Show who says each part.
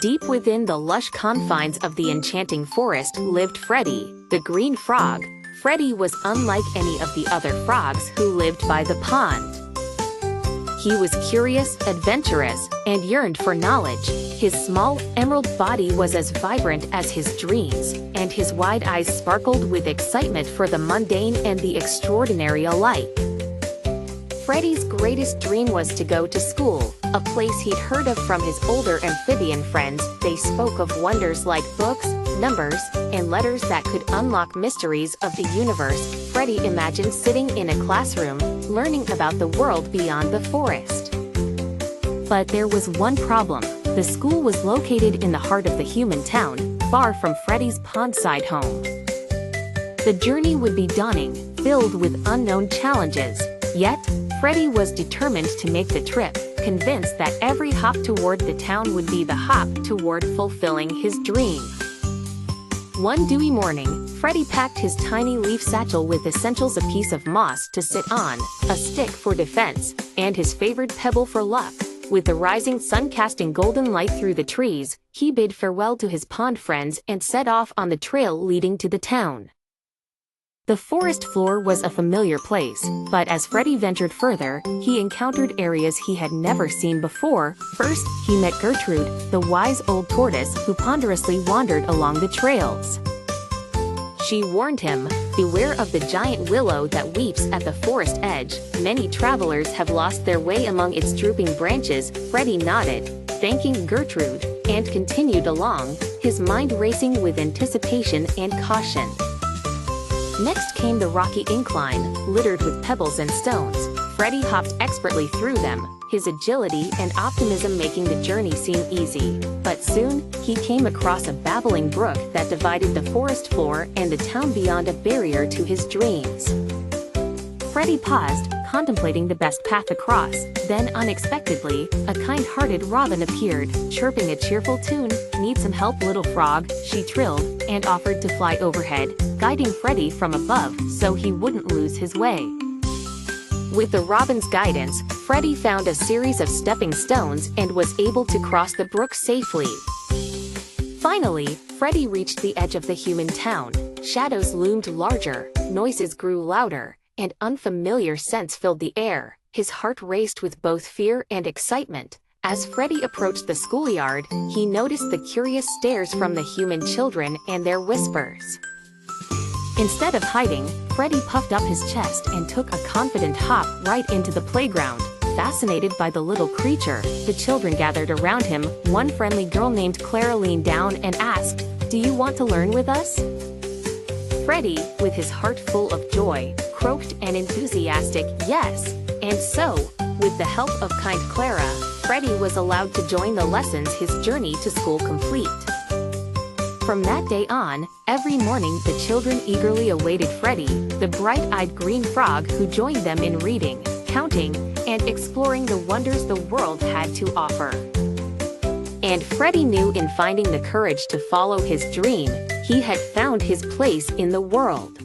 Speaker 1: Deep within the lush confines of the enchanting forest lived Freddie, the green frog. Freddie was unlike any of the other frogs who lived by the pond. He was curious, adventurous, and yearned for knowledge. His small, emerald body was as vibrant as his dreams, and his wide eyes sparkled with excitement for the mundane and the extraordinary alike. Freddie's greatest dream was to go to school, a place he'd heard of from his older amphibian friends. They spoke of wonders like books, numbers, and letters that could unlock mysteries of the universe. Freddie imagined sitting in a classroom, learning about the world beyond the forest. But there was one problem. The school was located in the heart of the human town, far from Freddie's pondside home. The journey would be daunting, filled with unknown challenges. Yet, Freddie was determined to make the trip, convinced that every hop toward the town would be the hop toward fulfilling his dream. One dewy morning, Freddie packed his tiny leaf satchel with essentials: a piece of moss to sit on, a stick for defense, and his favorite pebble for luck. With the rising sun casting golden light through the trees, he bid farewell to his pond friends and set off on the trail leading to the town. The forest floor was a familiar place, but as Freddie ventured further, he encountered areas he had never seen before. First, he met Gertrude, the wise old tortoise who ponderously wandered along the trails. She warned him, "Beware of the giant willow that weeps at the forest edge. Many travelers have lost their way among its drooping branches." Freddie nodded, thanking Gertrude, and continued along, his mind racing with anticipation and caution. Next came the rocky incline, littered with pebbles and stones. Freddie hopped expertly through them, his agility and optimism making the journey seem easy. But soon, he came across a babbling brook that divided the forest floor and the town beyond, a barrier to his dreams. Freddie paused, contemplating the best path across. Then unexpectedly, a kind-hearted robin appeared, chirping a cheerful tune. "Need some help, little frog?" she trilled, and offered to fly overhead, guiding Freddie from above so he wouldn't lose his way. With the robin's guidance, Freddie found a series of stepping stones and was able to cross the brook safely. Finally, Freddie reached the edge of the human town. Shadows loomed larger, noises grew louder, and unfamiliar scents filled the air. His heart raced with both fear and excitement. As Freddie approached the schoolyard, he noticed the curious stares from the human children and their whispers. Instead of hiding, Freddie puffed up his chest and took a confident hop right into the playground. Fascinated by the little creature, the children gathered around him. One friendly girl named Clara leaned down and asked, "Do you want to learn with us?" Freddie, with his heart full of joy, croaked an enthusiastic yes. And so, with the help of kind Clara, Freddie was allowed to join the lessons, his journey to school complete. From that day on, every morning the children eagerly awaited Freddie, the bright-eyed green frog who joined them in reading, counting, and exploring the wonders the world had to offer. And Freddie knew in finding the courage to follow his dream, he had found his place in the world.